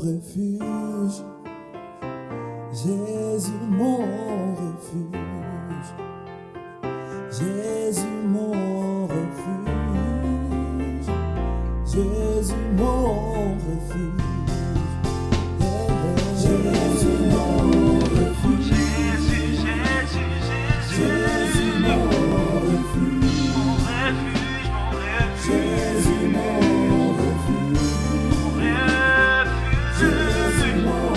refuge, Jésus mon refuge, Jésus mon refuge, Jésus mon refuge, Jésus mon refuge, Jésus mon refuge, Jésus mon refuge, Jésus mon refuge, Jésus mon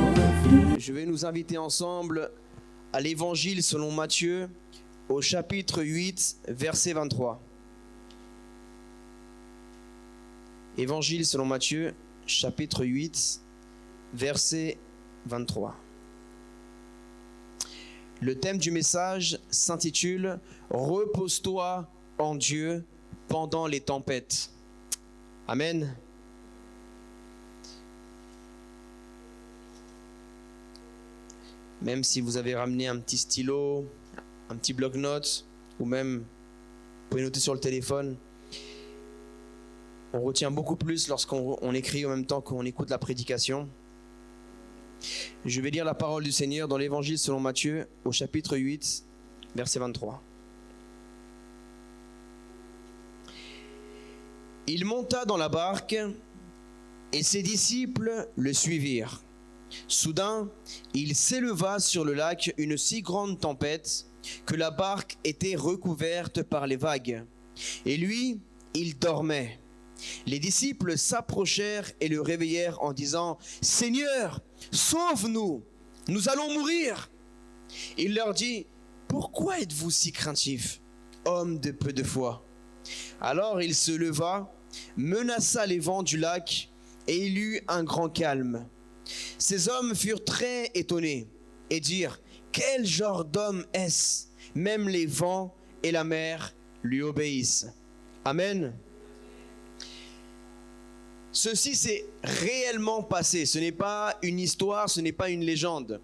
refuge. Je vais nous inviter ensemble à l'évangile selon Matthieu au chapitre 8, verset 23. Évangile selon Matthieu, chapitre 8, verset 23. Le thème du message s'intitule « Repose-toi en Dieu pendant les tempêtes ». Amen. Même si vous avez ramené un petit stylo, un petit bloc-notes, ou même vous pouvez noter sur le téléphone, on retient beaucoup plus lorsqu'on écrit en même temps qu'on écoute la prédication. Je vais lire la parole du Seigneur dans l'évangile selon Matthieu au chapitre 8, verset 23. Il monta dans la barque et ses disciples le suivirent. Soudain, il s'éleva sur le lac une si grande tempête que la barque était recouverte par les vagues. Et lui, il dormait. Les disciples s'approchèrent et le réveillèrent en disant « Seigneur, sauve-nous, nous allons mourir !» Il leur dit « Pourquoi êtes-vous si craintifs, hommes de peu de foi ?» Alors il se leva, menaça les vents du lac et il eut un grand calme. Ces hommes furent très étonnés et dirent « Quel genre d'homme est-ce ? Même les vents et la mer lui obéissent. » Amen. Ceci s'est réellement passé. Ce n'est pas une histoire, ce n'est pas une légende.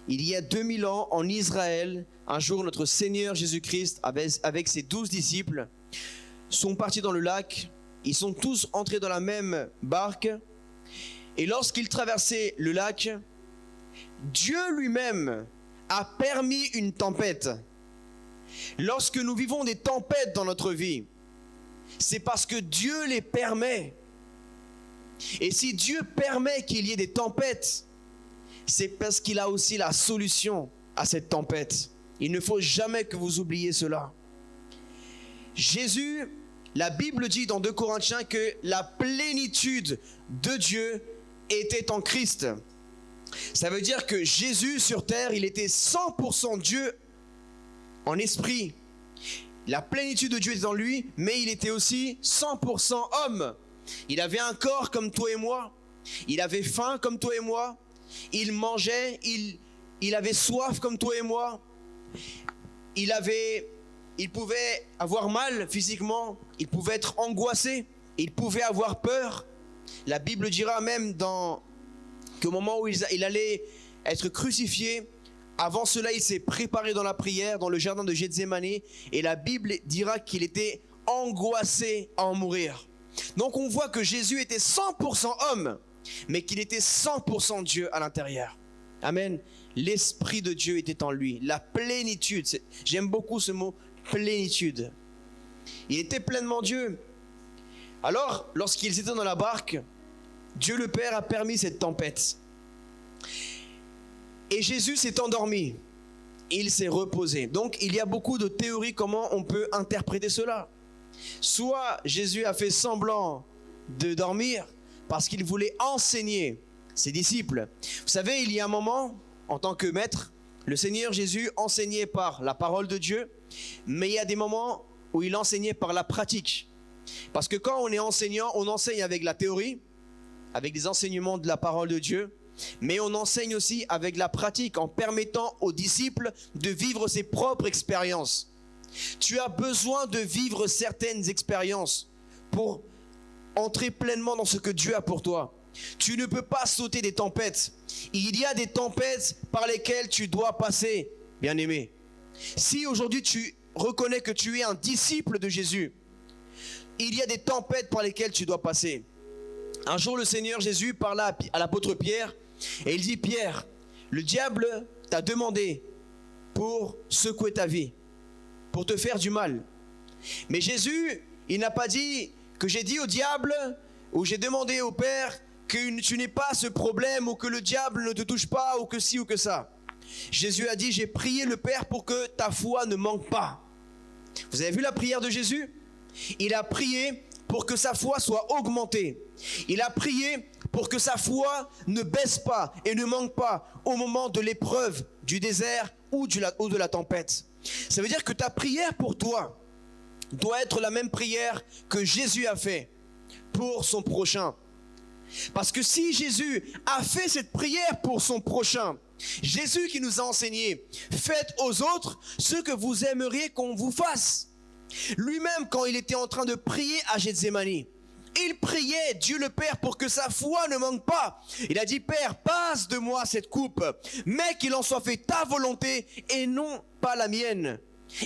Il y a 2000 ans, en Israël, un jour, notre Seigneur Jésus-Christ, avec ses 12 disciples, sont partis dans le lac. Ils sont tous entrés dans la même barque. Et lorsqu'ils traversaient le lac, Dieu lui-même a permis une tempête. Lorsque nous vivons des tempêtes dans notre vie, c'est parce que Dieu les permet. Et si Dieu permet qu'il y ait des tempêtes, c'est parce qu'il a aussi la solution à cette tempête. Il ne faut jamais que vous oubliez cela. Jésus, la Bible dit dans 2 Corinthiens que la plénitude de Dieu était en Christ. Ça veut dire que Jésus sur terre, il était 100% Dieu en esprit. La plénitude de Dieu était en lui, mais il était aussi 100% homme. Il avait un corps comme toi et moi. Il avait faim comme toi et moi. Il mangeait, il avait soif comme toi et moi. Il pouvait avoir mal physiquement. Il pouvait être angoissé. Il pouvait avoir peur. La Bible dira même qu'au moment où il allait être crucifié, avant cela, il s'est préparé dans la prière, dans le jardin de Gethsémane. Et la Bible dira qu'il était angoissé à en mourir. Donc on voit que Jésus était 100% homme, mais qu'il était 100% Dieu à l'intérieur. Amen. L'Esprit de Dieu était en lui. La plénitude. J'aime beaucoup ce mot, plénitude. Il était pleinement Dieu. Alors, lorsqu'ils étaient dans la barque, Dieu le Père a permis cette tempête. Et Jésus s'est endormi. Il s'est reposé. Donc, il y a beaucoup de théories comment on peut interpréter cela. Soit Jésus a fait semblant de dormir parce qu'il voulait enseigner ses disciples. Vous savez, il y a un moment, en tant que maître, le Seigneur Jésus enseignait par la parole de Dieu, mais il y a des moments où il enseignait par la pratique. Parce que quand on est enseignant, on enseigne avec la théorie, avec des enseignements de la parole de Dieu, mais on enseigne aussi avec la pratique, en permettant aux disciples de vivre ses propres expériences. Tu as besoin de vivre certaines expériences pour entrer pleinement dans ce que Dieu a pour toi. Tu ne peux pas sauter des tempêtes. Il y a des tempêtes par lesquelles tu dois passer, bien-aimé. Si aujourd'hui tu reconnais que tu es un disciple de Jésus, Il y a des tempêtes par lesquelles tu dois passer. Un jour, le Seigneur Jésus parla à l'apôtre Pierre et il dit, Pierre, le diable t'a demandé pour secouer ta vie, pour te faire du mal. Mais Jésus, il n'a pas dit que j'ai dit au diable ou j'ai demandé au Père que tu n'aies pas ce problème ou que le diable ne te touche pas ou que ci ou que ça. Jésus a dit, j'ai prié le Père pour que ta foi ne manque pas. Vous avez vu la prière de Jésus? Il a prié pour que sa foi soit augmentée. Il a prié pour que sa foi ne baisse pas et ne manque pas au moment de l'épreuve, du désert ou de la tempête. Ça veut dire que ta prière pour toi doit être la même prière que Jésus a fait pour son prochain. Parce que si Jésus a fait cette prière pour son prochain, Jésus qui nous a enseigné, faites aux autres ce que vous aimeriez qu'on vous fasse. Lui-même, quand il était en train de prier à Gethsémani, il priait Dieu le Père pour que sa foi ne manque pas. Il a dit, Père, passe de moi cette coupe, mais qu'il en soit fait ta volonté et non pas la mienne.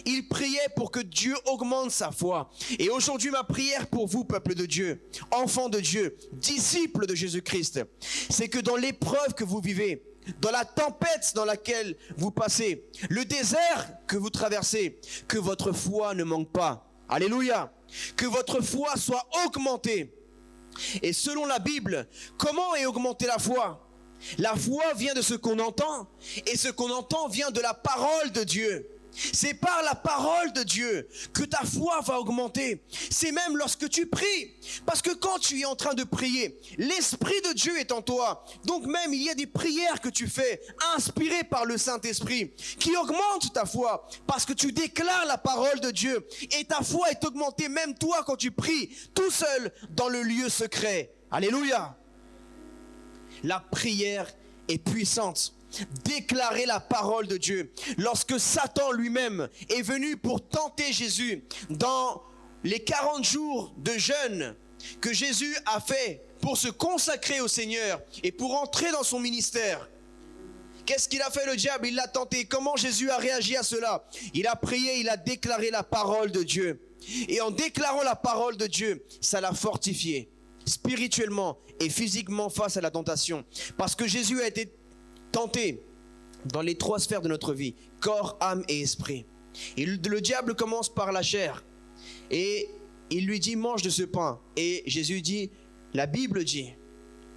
Il priait pour que Dieu augmente sa foi. Et aujourd'hui, ma prière pour vous, peuple de Dieu, enfants de Dieu, disciples de Jésus-Christ, c'est que dans l'épreuve que vous vivez, dans la tempête dans laquelle vous passez, le désert que vous traversez, que votre foi ne manque pas. Alléluia. Que votre foi soit augmentée. Et selon la Bible, comment est augmentée la foi? La foi vient de ce qu'on entend, et ce qu'on entend vient de la parole de Dieu. C'est par la parole de Dieu que ta foi va augmenter. C'est même lorsque tu pries. Parce que quand tu es en train de prier, l'Esprit de Dieu est en toi. Donc même il y a des prières que tu fais, inspirées par le Saint-Esprit, qui augmentent ta foi. Parce que tu déclares la parole de Dieu. Et ta foi est augmentée même toi quand tu pries, tout seul dans le lieu secret. Alléluia. La prière est puissante. Déclarer la parole de Dieu. Lorsque Satan lui-même est venu pour tenter Jésus dans les 40 jours de jeûne que Jésus a fait pour se consacrer au Seigneur et pour entrer dans son ministère, qu'est-ce qu'il a fait le diable? Il l'a tenté. Comment Jésus a réagi à cela? Il a prié, il a déclaré la parole de Dieu. Et en déclarant la parole de Dieu, ça l'a fortifié spirituellement et physiquement face à la tentation. Parce que Jésus a été tenté dans les 3 sphères de notre vie, corps, âme et esprit. Et le diable commence par la chair. Et il lui dit, mange de ce pain. Et Jésus dit, la Bible dit,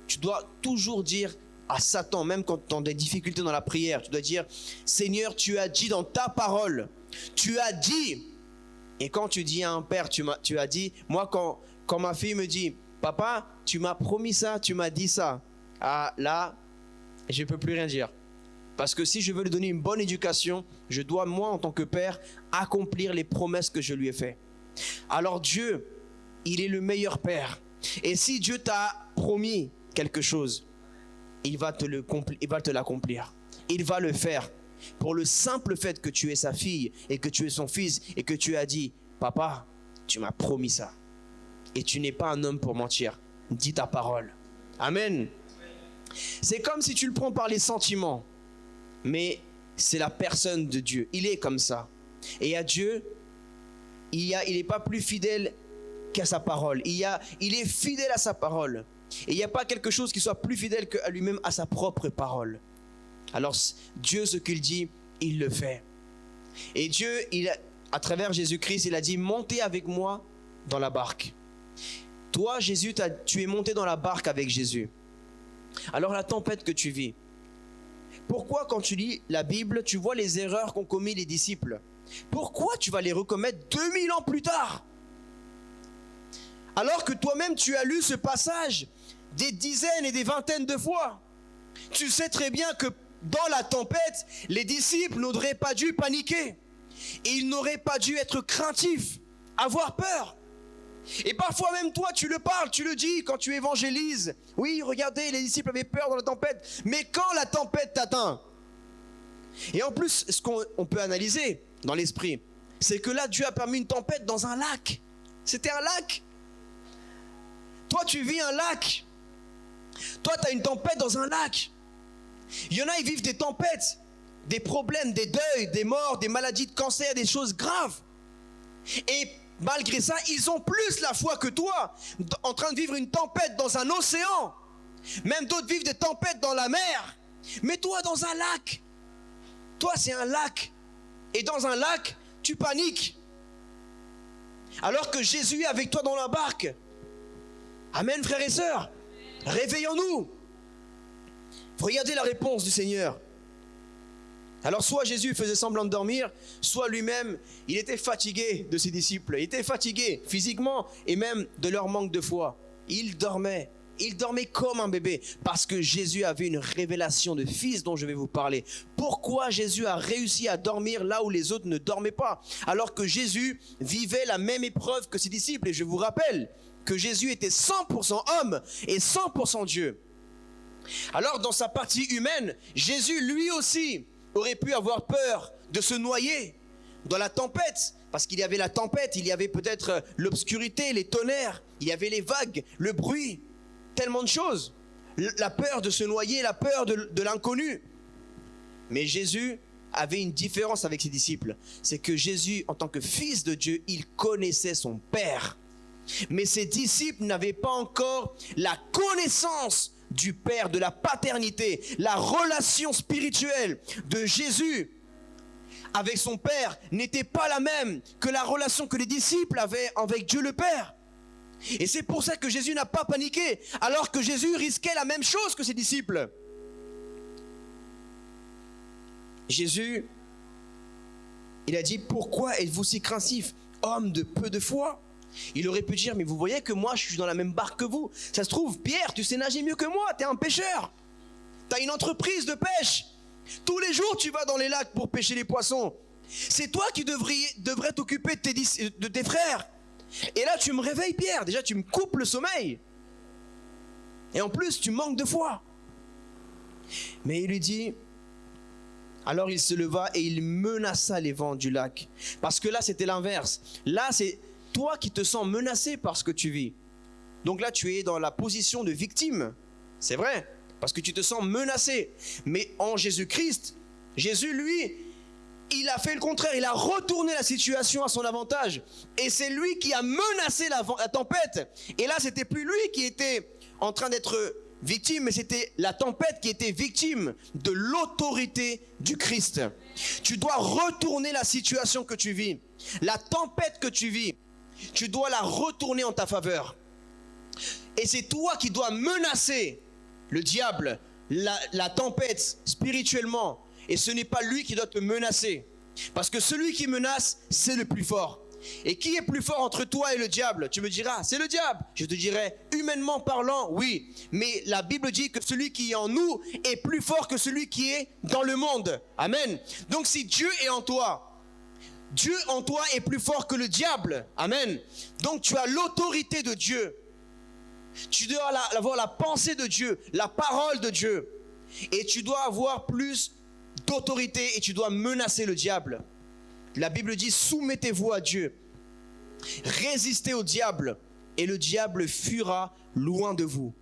tu dois toujours dire à Satan, même quand tu as des difficultés dans la prière, tu dois dire, Seigneur, tu as dit dans ta parole, tu as dit. Et quand tu dis à un père, tu as dit, moi quand ma fille me dit, papa, tu m'as promis ça, tu m'as dit ça. Ah là, je ne peux plus rien dire. Parce que si je veux lui donner une bonne éducation, je dois, moi, en tant que père, accomplir les promesses que je lui ai faites. Alors Dieu, il est le meilleur père. Et si Dieu t'a promis quelque chose, il va te l'accomplir. Il va le faire. Pour le simple fait que tu es sa fille et que tu es son fils et que tu as dit, papa, tu m'as promis ça. Et tu n'es pas un homme pour mentir. Dis ta parole. Amen. C'est comme si tu le prends par les sentiments, mais c'est la personne de Dieu. Il est comme ça. Et à Dieu, il n'est pas plus fidèle qu'à sa parole. Il est fidèle à sa parole. Et il n'y a pas quelque chose qui soit plus fidèle qu'à lui-même, à sa propre parole. Alors Dieu, ce qu'il dit, il le fait. Et Dieu, à travers Jésus-Christ, il a dit, montez avec moi dans la barque. Toi, Jésus, tu es monté dans la barque avec Jésus. Alors la tempête que tu vis, pourquoi quand tu lis la Bible, tu vois les erreurs qu'ont commis les disciples? Pourquoi tu vas les recommettre 2000 ans plus tard? Alors que toi-même tu as lu ce passage des dizaines et des vingtaines de fois. Tu sais très bien que dans la tempête, les disciples n'auraient pas dû paniquer. Et ils n'auraient pas dû être craintifs, avoir peur. Et parfois même toi, tu le parles, tu le dis quand tu évangélises. Oui, regardez, les disciples avaient peur dans la tempête. Mais quand la tempête t'atteint, et en plus, ce qu'on peut analyser dans l'esprit, c'est que là, Dieu a permis une tempête dans un lac. C'était un lac. Toi, tu vis un lac. Toi, tu as une tempête dans un lac. Il y en a, ils vivent des tempêtes, des problèmes, des deuils, des morts, des maladies de cancer, des choses graves. Et malgré ça, ils ont plus la foi que toi, en train de vivre une tempête dans un océan. Même d'autres vivent des tempêtes dans la mer. Mais toi, dans un lac, toi, c'est un lac. Et dans un lac, tu paniques. Alors que Jésus est avec toi dans la barque. Amen, frères et sœurs. Réveillons-nous. Regardez la réponse du Seigneur. Alors soit Jésus faisait semblant de dormir, soit lui-même, il était fatigué de ses disciples. Il était fatigué physiquement et même de leur manque de foi. Il dormait. Il dormait comme un bébé parce que Jésus avait une révélation de fils dont je vais vous parler. Pourquoi Jésus a réussi à dormir là où les autres ne dormaient pas, alors que Jésus vivait la même épreuve que ses disciples. Et je vous rappelle que Jésus était 100% homme et 100% Dieu. Alors dans sa partie humaine, Jésus lui aussi aurait pu avoir peur de se noyer dans la tempête, parce qu'il y avait la tempête, il y avait peut-être l'obscurité, les tonnerres, il y avait les vagues, le bruit, tellement de choses, la peur de se noyer, la peur de l'inconnu. Mais Jésus avait une différence avec ses disciples, c'est que Jésus, en tant que fils de Dieu, il connaissait son Père. Mais ses disciples n'avaient pas encore la connaissance du Père, de la paternité, la relation spirituelle de Jésus avec son Père n'était pas la même que la relation que les disciples avaient avec Dieu le Père. Et c'est pour ça que Jésus n'a pas paniqué, alors que Jésus risquait la même chose que ses disciples. Jésus, il a dit, pourquoi êtes-vous si craintifs, homme de peu de foi? Il aurait pu dire, mais vous voyez que moi je suis dans la même barque que vous. Ça se trouve, Pierre, tu sais nager mieux que moi, tu es un pêcheur. Tu as une entreprise de pêche. Tous les jours tu vas dans les lacs pour pêcher les poissons. C'est toi qui devrais t'occuper de tes frères. Et là tu me réveilles, Pierre. Déjà tu me coupes le sommeil. Et en plus tu manques de foi. Mais il lui dit, alors il se leva et il menaça les vents du lac. Parce que là c'était l'inverse. Là c'est toi qui te sens menacé par ce que tu vis. Donc là, tu es dans la position de victime. C'est vrai, parce que tu te sens menacé. Mais en Jésus-Christ, Jésus, lui, il a fait le contraire. Il a retourné la situation à son avantage. Et c'est lui qui a menacé la tempête. Et là, c'était plus lui qui était en train d'être victime, mais c'était la tempête qui était victime de l'autorité du Christ. Tu dois retourner la situation que tu vis. La tempête que tu vis, tu dois la retourner en ta faveur. Et c'est toi qui dois menacer le diable, la tempête spirituellement. Et ce n'est pas lui qui doit te menacer. Parce que celui qui menace, c'est le plus fort. Et qui est plus fort entre toi et le diable? Tu me diras, c'est le diable. Je te dirai, humainement parlant, oui. Mais la Bible dit que celui qui est en nous est plus fort que celui qui est dans le monde. Amen. Donc si Dieu est en toi, Dieu en toi est plus fort que le diable. Amen. Donc tu as l'autorité de Dieu. Tu dois avoir la pensée de Dieu, la parole de Dieu. Et tu dois avoir plus d'autorité et tu dois menacer le diable. La Bible dit, soumettez-vous à Dieu. Résistez au diable et le diable fuira loin de vous.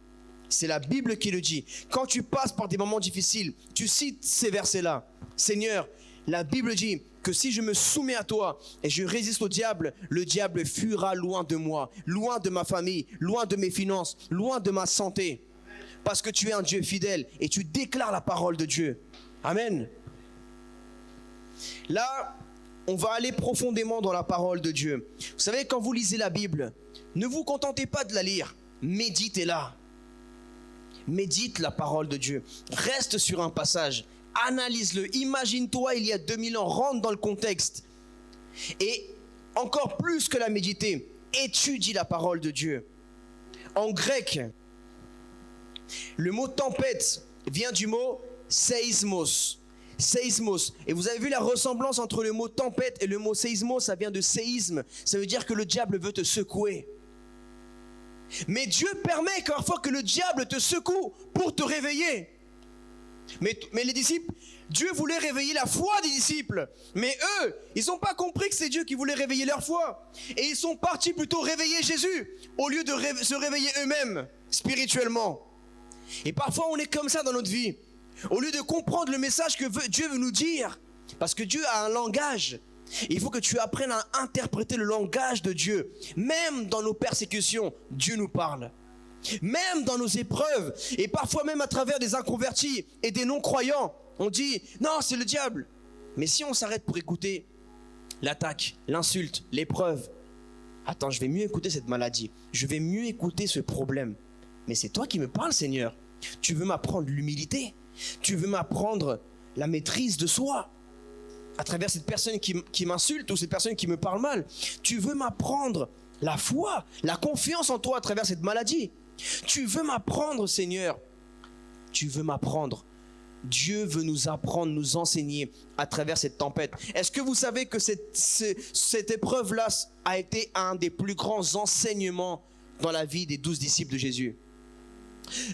C'est la Bible qui le dit. Quand tu passes par des moments difficiles, tu cites ces versets-là. Seigneur, la Bible dit que si je me soumets à toi et je résiste au diable, le diable fuira loin de moi, loin de ma famille, loin de mes finances, loin de ma santé. Parce que tu es un Dieu fidèle et tu déclares la parole de Dieu. Amen. Là, on va aller profondément dans la parole de Dieu. Vous savez, quand vous lisez la Bible, ne vous contentez pas de la lire, méditez-la. Médite la parole de Dieu. Reste sur un passage. Analyse-le, imagine-toi il y a 2000 ans, rentre dans le contexte. Et encore plus que la méditer, étudie la parole de Dieu. En grec, le mot tempête vient du mot seismos. Seismos. Et vous avez vu la ressemblance entre le mot tempête et le mot seismos, ça vient de séisme. Ça veut dire que le diable veut te secouer. Mais Dieu permet parfois que le diable te secoue pour te réveiller. Mais les disciples, Dieu voulait réveiller la foi des disciples. Mais eux, ils n'ont pas compris que c'est Dieu qui voulait réveiller leur foi. Et ils sont partis plutôt réveiller Jésus, au lieu de se réveiller eux-mêmes, spirituellement. Et parfois on est comme ça dans notre vie. Au lieu de comprendre le message que Dieu veut nous dire. Parce que Dieu a un langage. Il faut que tu apprennes à interpréter le langage de Dieu. Même dans nos persécutions, Dieu nous parle. Même dans nos épreuves, et parfois même à travers des inconvertis et des non-croyants, on dit « Non, c'est le diable ». Mais si on s'arrête pour écouter l'attaque, l'insulte, l'épreuve, attends, je vais mieux écouter cette maladie, je vais mieux écouter ce problème. Mais c'est toi qui me parles, Seigneur. Tu veux m'apprendre l'humilité, tu veux m'apprendre la maîtrise de soi à travers cette personne qui m'insulte ou cette personne qui me parle mal. Tu veux m'apprendre la foi, la confiance en toi à travers cette maladie. Tu veux m'apprendre, Seigneur. Tu veux m'apprendre. Dieu veut nous apprendre, nous enseigner à travers cette tempête. Est-ce que vous savez que cette épreuve-là a été un des plus grands enseignements dans la vie des 12 disciples de Jésus?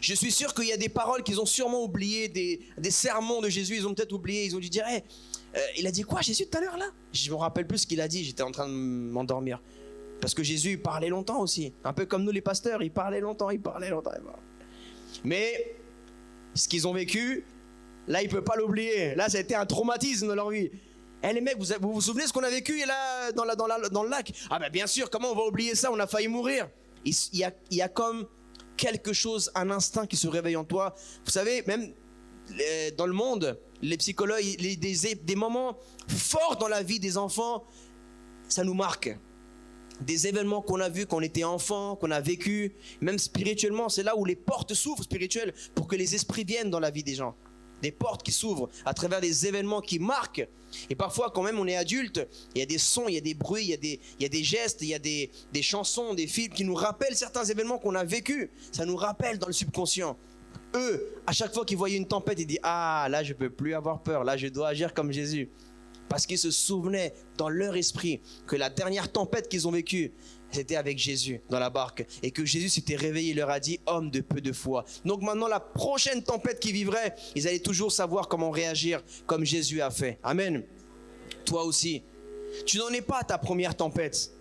Je suis sûr qu'il y a des paroles qu'ils ont sûrement oubliées, des sermons de Jésus, ils ont peut-être oublié, ils ont dû dire hey, il a dit quoi Jésus tout à l'heure là? Je me rappelle plus ce qu'il a dit, j'étais en train de m'endormir. Parce que Jésus il parlait longtemps aussi, un peu comme nous les pasteurs, il parlait longtemps. Mais ce qu'ils ont vécu, là ils ne peuvent pas l'oublier, là ça a été un traumatisme dans leur vie. Eh les mecs, vous vous souvenez ce qu'on a vécu là, dans le lac? Ah ben bien sûr, comment on va oublier ça, on a failli mourir. Il y a comme quelque chose, un instinct qui se réveille en toi. Vous savez, même dans le monde, les psychologues, des moments forts dans la vie des enfants, ça nous marque. Des événements qu'on a vus quand on était enfant, qu'on a vécu, même spirituellement, c'est là où les portes s'ouvrent spirituelles pour que les esprits viennent dans la vie des gens. Des portes qui s'ouvrent à travers des événements qui marquent. Et parfois, quand même on est adulte, il y a des sons, il y a des bruits, il y a des gestes, il y a des chansons, des films qui nous rappellent certains événements qu'on a vécus. Ça nous rappelle dans le subconscient. Eux, à chaque fois qu'ils voyaient une tempête, ils disent « Ah, là je ne peux plus avoir peur, là je dois agir comme Jésus ». Parce qu'ils se souvenaient dans leur esprit que la dernière tempête qu'ils ont vécue, c'était avec Jésus dans la barque. Et que Jésus s'était réveillé et leur a dit « Homme de peu de foi ». Donc maintenant, la prochaine tempête qu'ils vivraient, ils allaient toujours savoir comment réagir comme Jésus a fait. Amen. Toi aussi, tu n'en es pas à ta première tempête.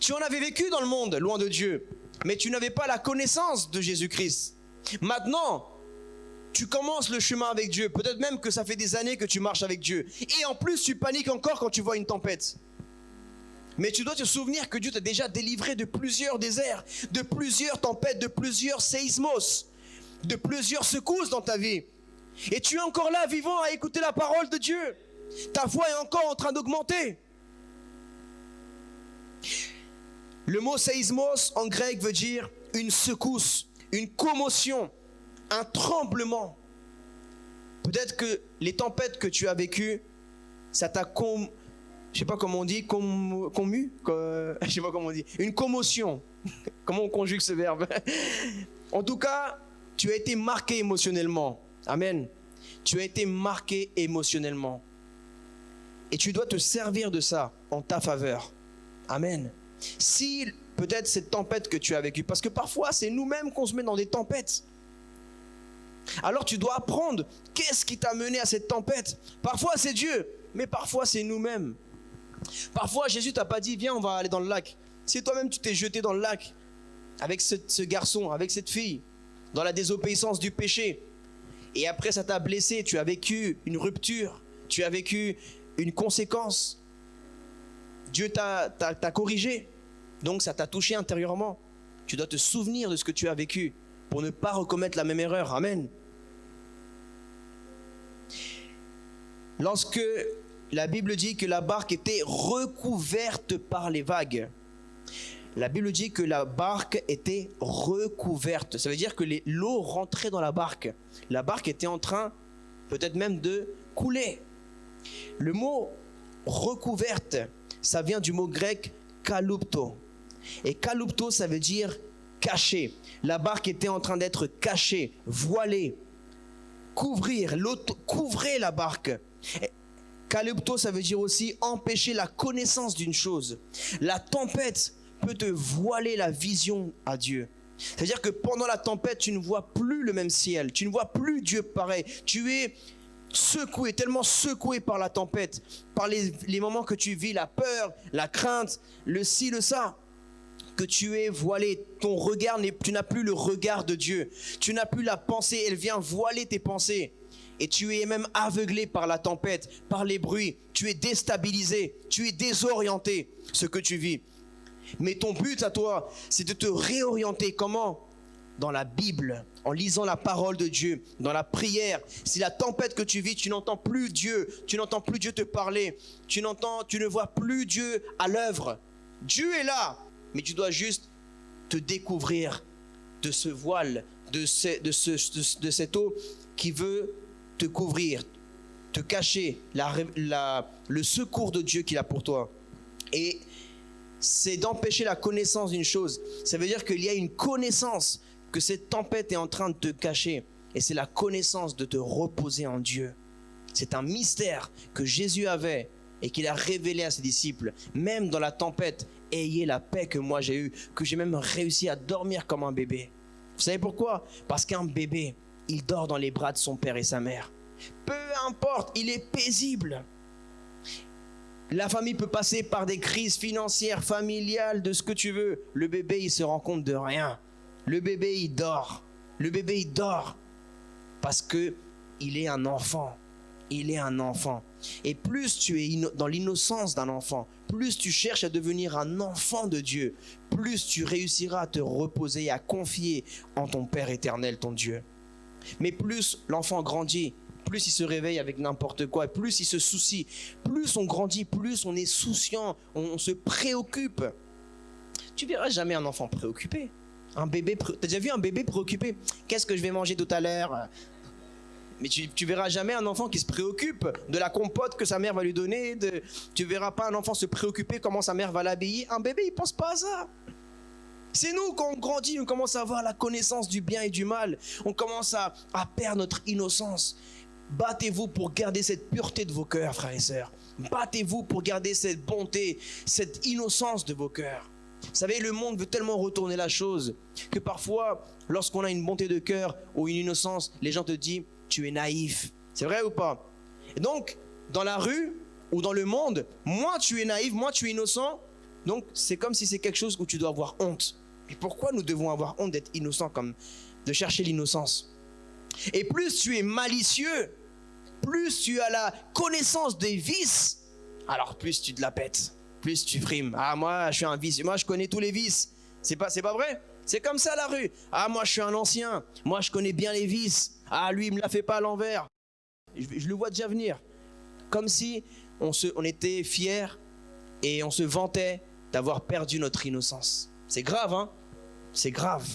Tu en avais vécu dans le monde, loin de Dieu. Mais tu n'avais pas la connaissance de Jésus-Christ. Maintenant, tu commences le chemin avec Dieu. Peut-être même que ça fait des années que tu marches avec Dieu. Et en plus, tu paniques encore quand tu vois une tempête. Mais tu dois te souvenir que Dieu t'a déjà délivré de plusieurs déserts, de plusieurs tempêtes, de plusieurs séismos, de plusieurs secousses dans ta vie. Et tu es encore là, vivant, à écouter la parole de Dieu. Ta foi est encore en train d'augmenter. Le mot séismos en grec veut dire une secousse, une commotion, un tremblement. Peut-être que les tempêtes que tu as vécues, ça t'a je sais pas comment on dit, commu, je sais pas comment on dit, une commotion. Comment on conjugue ce verbe? En tout cas, tu as été marqué émotionnellement. Amen. Tu as été marqué émotionnellement. Et tu dois te servir de ça en ta faveur. Amen. Si peut-être cette tempête que tu as vécue, parce que parfois c'est nous-mêmes qu'on se met dans des tempêtes. Alors tu dois apprendre qu'est-ce qui t'a mené à cette tempête. Parfois c'est Dieu, mais parfois c'est nous-mêmes. Parfois Jésus t'a pas dit viens on va aller dans le lac. Si toi-même tu t'es jeté dans le lac avec ce garçon, avec cette fille, dans la désobéissance du péché, et après ça t'a blessé, tu as vécu une rupture, tu as vécu une conséquence. Dieu t'a corrigé, donc ça t'a touché intérieurement. Tu dois te souvenir de ce que tu as vécu pour ne pas recommettre la même erreur. Amen. Lorsque la Bible dit que la barque était recouverte par les vagues, la Bible dit que la barque était recouverte. Ça veut dire que l'eau rentrait dans la barque. La barque était en train, peut-être même, de couler. Le mot recouverte, ça vient du mot grec kalupto. Et kalupto, ça veut dire caché. La barque était en train d'être cachée, voilée. Couvrir, l'eau couvrait la barque. Kalupto, ça veut dire aussi empêcher la connaissance d'une chose. La tempête peut te voiler la vision à Dieu. C'est-à-dire que pendant la tempête, tu ne vois plus le même ciel, tu ne vois plus Dieu pareil. Tu es secoué, tellement secoué par la tempête, par les moments que tu vis, la peur, la crainte, le ci, le ça, que tu es voilé. Ton regard, tu n'as plus le regard de Dieu. Tu n'as plus la pensée, elle vient voiler tes pensées. et tu es même aveuglé par la tempête, par les bruits. Tu es déstabilisé, tu es désorienté, ce que tu vis. Mais ton but à toi, c'est de te réorienter. Comment ? Dans la Bible, en lisant la parole de Dieu, dans la prière. Si la tempête que tu vis, tu n'entends plus Dieu, tu n'entends plus Dieu te parler, tu ne vois plus Dieu à l'œuvre. Dieu est là, mais tu dois juste te découvrir de ce voile, de cette eau qui veut te couvrir, te cacher le secours de Dieu qu'il a pour toi. Et c'est d'empêcher la connaissance d'une chose. Ça veut dire qu'il y a une connaissance que cette tempête est en train de te cacher. Et c'est la connaissance de te reposer en Dieu. C'est un mystère que Jésus avait et qu'il a révélé à ses disciples. Même dans la tempête, ayez la paix que moi j'ai eue, que j'ai même réussi à dormir comme un bébé. Vous savez pourquoi ? Parce qu'un bébé, il dort dans les bras de son père et sa mère. Peu importe, il est paisible. La famille peut passer par des crises financières, familiales, de ce que tu veux. Le bébé, il se rend compte de rien. Le bébé, il dort. Le bébé, il dort. Parce que il est un enfant. Il est un enfant. Et plus tu es dans l'innocence d'un enfant, plus tu cherches à devenir un enfant de Dieu, plus tu réussiras à te reposer et à confier en ton Père éternel, ton Dieu. Mais plus l'enfant grandit, plus il se réveille avec n'importe quoi, plus il se soucie, plus on grandit, plus on est souciant, on se préoccupe. Tu verras jamais un enfant préoccupé. Un bébé, t'as déjà vu un bébé préoccupé ? Qu'est-ce que je vais manger tout à l'heure ? Mais tu verras jamais un enfant qui se préoccupe de la compote que sa mère va lui donner. Tu verras pas un enfant se préoccuper comment sa mère va l'habiller. Un bébé, il pense pas à ça. C'est nous, quand on grandit, on commence à avoir la connaissance du bien et du mal. On commence à perdre notre innocence. Battez-vous pour garder cette pureté de vos cœurs, frères et sœurs. Battez-vous pour garder cette bonté, cette innocence de vos cœurs. Vous savez, le monde veut tellement retourner la chose que parfois, lorsqu'on a une bonté de cœur ou une innocence, les gens te disent « tu es naïf ». C'est vrai ou pas ? Et donc, dans la rue ou dans le monde, moins tu es naïf, moins tu es innocent, donc c'est comme si c'est quelque chose où tu dois avoir honte. Et pourquoi nous devons avoir honte d'être innocents, comme de chercher l'innocence ? Et plus tu es malicieux, plus tu as la connaissance des vices, alors plus tu te la pètes, plus tu frimes. Ah, moi je suis un vice, moi je connais tous les vices. C'est pas vrai ? C'est comme ça la rue. Ah, moi je suis un ancien, moi je connais bien les vices. Ah, lui il me la fait pas à l'envers. Je le vois déjà venir. Comme si on était fiers et on se vantait d'avoir perdu notre innocence. C'est grave, hein ? C'est grave.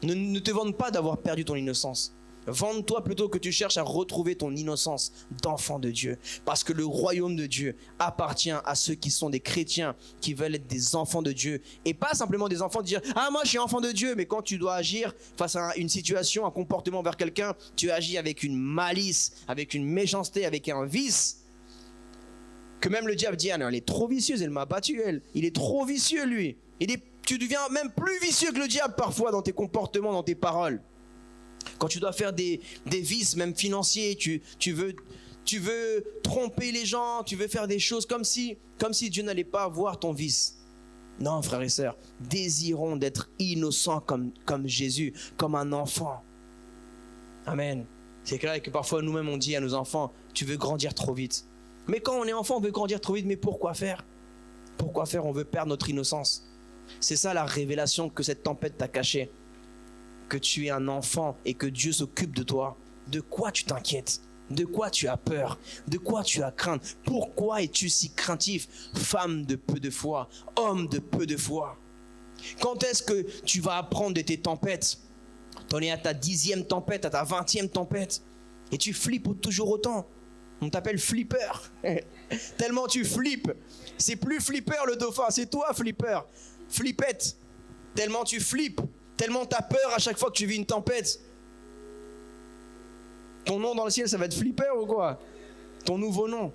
Ne te vante pas d'avoir perdu ton innocence. Vante-toi plutôt que tu cherches à retrouver ton innocence d'enfant de Dieu. Parce que le royaume de Dieu appartient à ceux qui sont des chrétiens, qui veulent être des enfants de Dieu. Et pas simplement des enfants de dire « Ah, moi je suis enfant de Dieu », mais quand tu dois agir face à une situation, un comportement vers quelqu'un, tu agis avec une malice, avec une méchanceté, avec un vice. Que même le diable dit « Ah non, elle est trop vicieuse, elle m'a battu, elle. Il est trop vicieux, lui. Tu deviens même plus vicieux que le diable parfois dans tes comportements, dans tes paroles. Quand tu dois faire des vices, même financiers, tu veux tromper les gens, tu veux faire des choses comme si Dieu n'allait pas voir ton vice. Non, frères et sœurs, désirons d'être innocents comme Jésus, comme un enfant. Amen. C'est clair que parfois nous-mêmes on dit à nos enfants, tu veux grandir trop vite. Mais quand on est enfant, on veut grandir trop vite, mais pourquoi faire ? Pourquoi faire ? On veut perdre notre innocence. C'est ça la révélation que cette tempête t'a cachée. Que tu es un enfant et que Dieu s'occupe de toi. De quoi tu t'inquiètes ? De quoi tu as peur ? De quoi tu as crainte ? Pourquoi es-tu si craintif ? Femme de peu de foi, homme de peu de foi. Quand est-ce que tu vas apprendre de tes tempêtes ? T'en es à ta 10e tempête, à ta 20e tempête. Et tu flippes toujours autant. On t'appelle flipper. Tellement tu flippes. C'est plus flipper le dauphin, c'est toi flipper. Flippette. Tellement tu flippes. Tellement tu as peur à chaque fois que tu vis une tempête. Ton nom dans le ciel, ça va être flipper ou quoi ? Ton nouveau nom.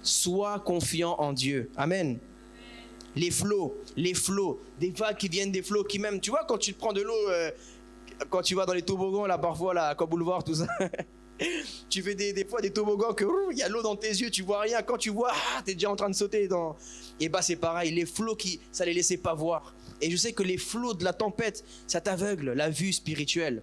Sois confiant en Dieu. Amen. Les flots, des vagues qui viennent des flots, qui même, tu vois, quand tu te prends de l'eau, quand tu vas dans les toboggans, là, parfois, là, à Boulevard, tout ça, tu fais des fois des toboggans que, il y a l'eau dans tes yeux, tu vois rien. Quand tu vois, tu es déjà en train de sauter dans... Et bah, c'est pareil, les flots, ça les laissait pas voir. Et je sais que les flots de la tempête, ça t'aveugle la vue spirituelle.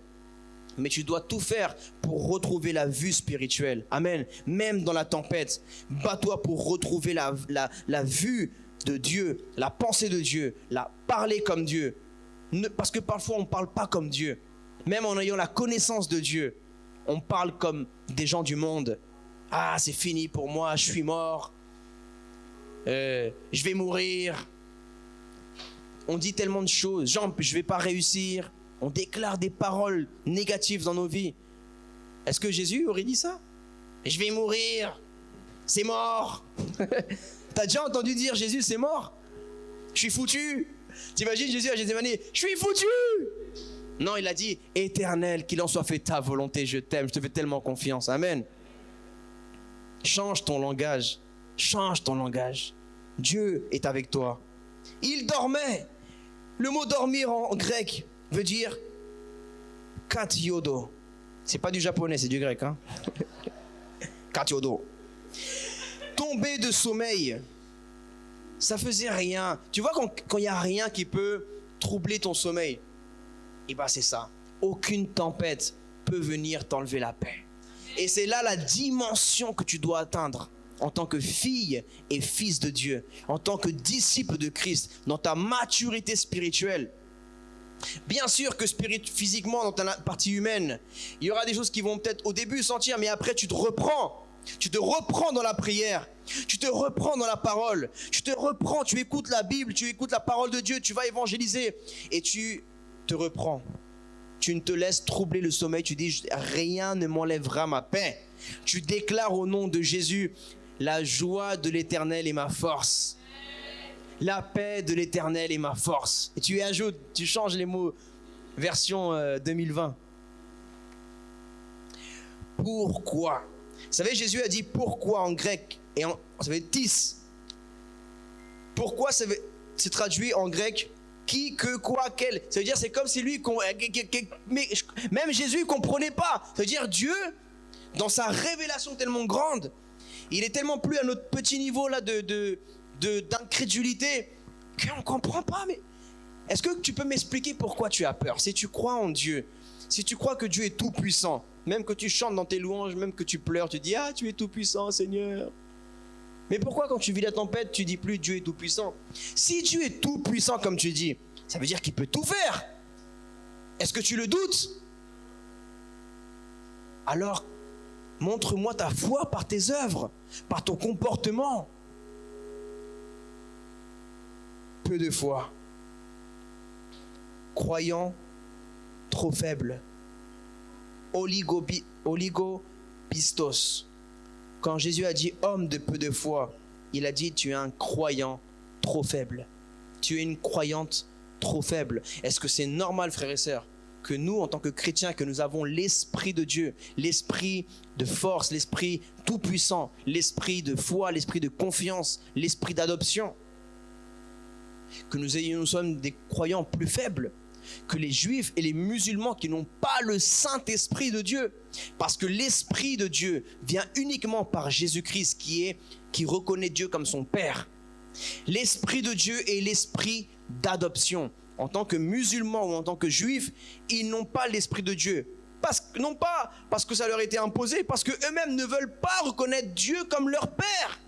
Mais tu dois tout faire pour retrouver la vue spirituelle. Amen. Même dans la tempête, bats-toi pour retrouver la vue de Dieu, la pensée de Dieu, la parler comme Dieu. Parce que parfois on ne parle pas comme Dieu. Même en ayant la connaissance de Dieu, on parle comme des gens du monde. Ah, c'est fini pour moi, je suis mort. Je vais mourir. On dit tellement de choses. Genre, je ne vais pas réussir. On déclare des paroles négatives dans nos vies. Est-ce que Jésus aurait dit ça? Je vais mourir. C'est mort. T'as déjà entendu dire Jésus, c'est mort? Je suis foutu. T'imagines Jésus à Gethsémani, je suis foutu. Non, il a dit, Éternel, qu'il en soit fait ta volonté, je t'aime, je te fais tellement confiance. Amen. Change ton langage. Change ton langage. Dieu est avec toi. Il dormait. Le mot dormir en grec veut dire katiodo. C'est pas du japonais, c'est du grec. Hein? Katiodo. Tomber de sommeil. Ça faisait rien. Tu vois quand il n'y a rien qui peut troubler ton sommeil, et bien c'est ça. Aucune tempête peut venir t'enlever la paix. Et c'est là la dimension que tu dois atteindre en tant que fille et fils de Dieu, en tant que disciple de Christ, dans ta maturité spirituelle. Bien sûr que physiquement, dans ta partie humaine, il y aura des choses qui vont peut-être au début sentir, mais après tu te reprends. Tu te reprends dans la prière, tu te reprends dans la parole, tu te reprends, tu écoutes la Bible, tu écoutes la parole de Dieu, tu vas évangéliser et tu te reprends. Tu ne te laisses troubler le sommeil, tu dis rien ne m'enlèvera ma paix. Tu déclares au nom de Jésus, la joie de l'Éternel est ma force. La paix de l'Éternel est ma force. Et tu y ajoutes, tu changes les mots, version 2020. Pourquoi? Vous savez, Jésus a dit pourquoi en grec, et ça veut dire tis. Pourquoi c'est traduit en grec qui, que, quoi, quel. Ça veut dire c'est comme si lui, mais même Jésus ne comprenait pas. Ça veut dire Dieu, dans sa révélation tellement grande, il est tellement plus à notre petit niveau là d'incrédulité qu'on ne comprend pas. Mais est-ce que tu peux m'expliquer pourquoi tu as peur? Si tu crois en Dieu, si tu crois que Dieu est tout puissant, même que tu chantes dans tes louanges, même que tu pleures, tu dis « Ah, tu es tout puissant, Seigneur ». Mais pourquoi quand tu vis la tempête, tu dis plus « Dieu est tout puissant ». Si Dieu est tout puissant comme tu dis, ça veut dire qu'il peut tout faire. Est-ce que tu le doutes? Alors, montre-moi ta foi par tes œuvres, par ton comportement. Peu de foi. Croyant, trop faible. Oligopistos. Quand Jésus a dit homme de peu de foi, il a dit tu es un croyant trop faible. Tu es une croyante trop faible. Est-ce que c'est normal, frères et sœurs, que nous, en tant que chrétiens, que nous avons l'esprit de Dieu, l'esprit de force, l'esprit tout puissant, l'esprit de foi, l'esprit de confiance, l'esprit d'adoption, que nous sommes des croyants plus faibles que les juifs et les musulmans qui n'ont pas le Saint-Esprit de Dieu, parce que l'Esprit de Dieu vient uniquement par Jésus-Christ qui reconnaît Dieu comme son Père. L'Esprit de Dieu est l'esprit d'adoption. En tant que musulmans ou en tant que juifs, ils n'ont pas l'Esprit de Dieu. Non pas parce que ça leur a été imposé, parce qu'eux-mêmes ne veulent pas reconnaître Dieu comme leur Père.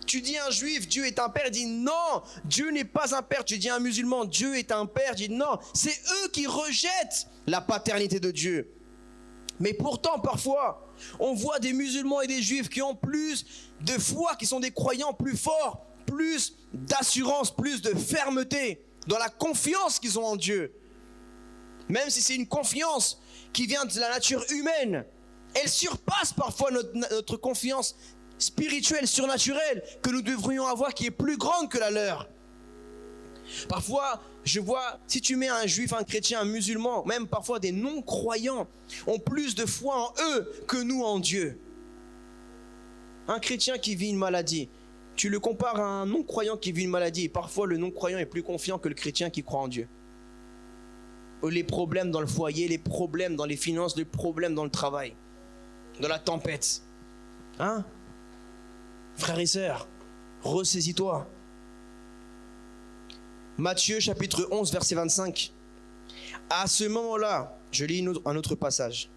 Tu dis à un juif, Dieu est un père, il dit non, Dieu n'est pas un père. Tu dis à un musulman, Dieu est un père, il dit non. C'est eux qui rejettent la paternité de Dieu. Mais pourtant, parfois, on voit des musulmans et des juifs qui ont plus de foi, qui sont des croyants plus forts, plus d'assurance, plus de fermeté, dans la confiance qu'ils ont en Dieu. Même si c'est une confiance qui vient de la nature humaine, elle surpasse parfois notre confiance spirituelle, surnaturelle, que nous devrions avoir, qui est plus grande que la leur. Parfois, je vois, si tu mets un juif, un chrétien, un musulman, même parfois des non-croyants, ont plus de foi en eux que nous en Dieu. Un chrétien qui vit une maladie, tu le compares à un non-croyant qui vit une maladie, et parfois le non-croyant est plus confiant que le chrétien qui croit en Dieu. Les problèmes dans le foyer, les problèmes dans les finances, les problèmes dans le travail, dans la tempête. Hein? Frères et sœurs, ressaisis-toi. Matthieu chapitre 11 verset 25. À ce moment-là, je lis un autre passage.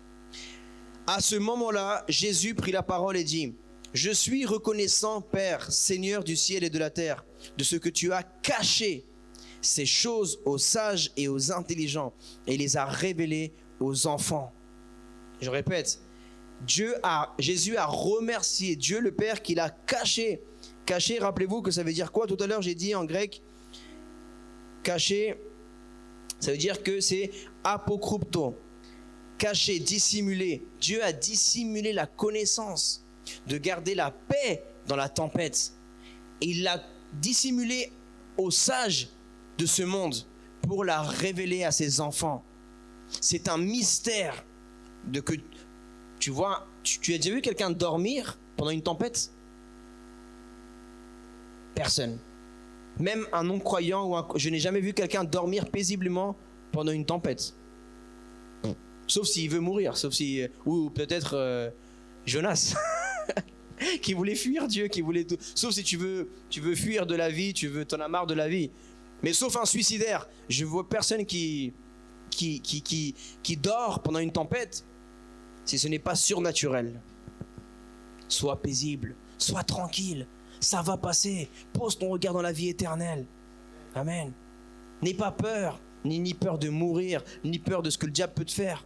À ce moment-là, Jésus prit la parole et dit, « Je suis reconnaissant, Père, Seigneur du ciel et de la terre, de ce que tu as caché ces choses aux sages et aux intelligents et les as révélées aux enfants. » Je répète, Jésus a remercié Dieu le Père qu'il a caché. Caché, rappelez-vous que ça veut dire quoi? Tout à l'heure, j'ai dit en grec, caché, ça veut dire que c'est apokrypto. Caché, dissimulé. Dieu a dissimulé la connaissance, de garder la paix dans la tempête. Et il l'a dissimulé aux sages de ce monde pour la révéler à ses enfants. C'est un mystère de que tu vois. Tu as déjà vu quelqu'un dormir pendant une tempête? Personne. Même un non-croyant je n'ai jamais vu quelqu'un dormir paisiblement pendant une tempête. Sauf s'il veut mourir, ou peut-être Jonas qui voulait fuir Dieu, qui voulait tout. Sauf si tu veux fuir de la vie, t'en as marre de la vie. Mais sauf un suicidaire, je vois personne qui dort pendant une tempête si ce n'est pas surnaturel. Sois paisible, sois tranquille, ça va passer. Pose ton regard dans la vie éternelle. Amen. N'aie pas peur, ni peur de mourir, ni peur de ce que le diable peut te faire.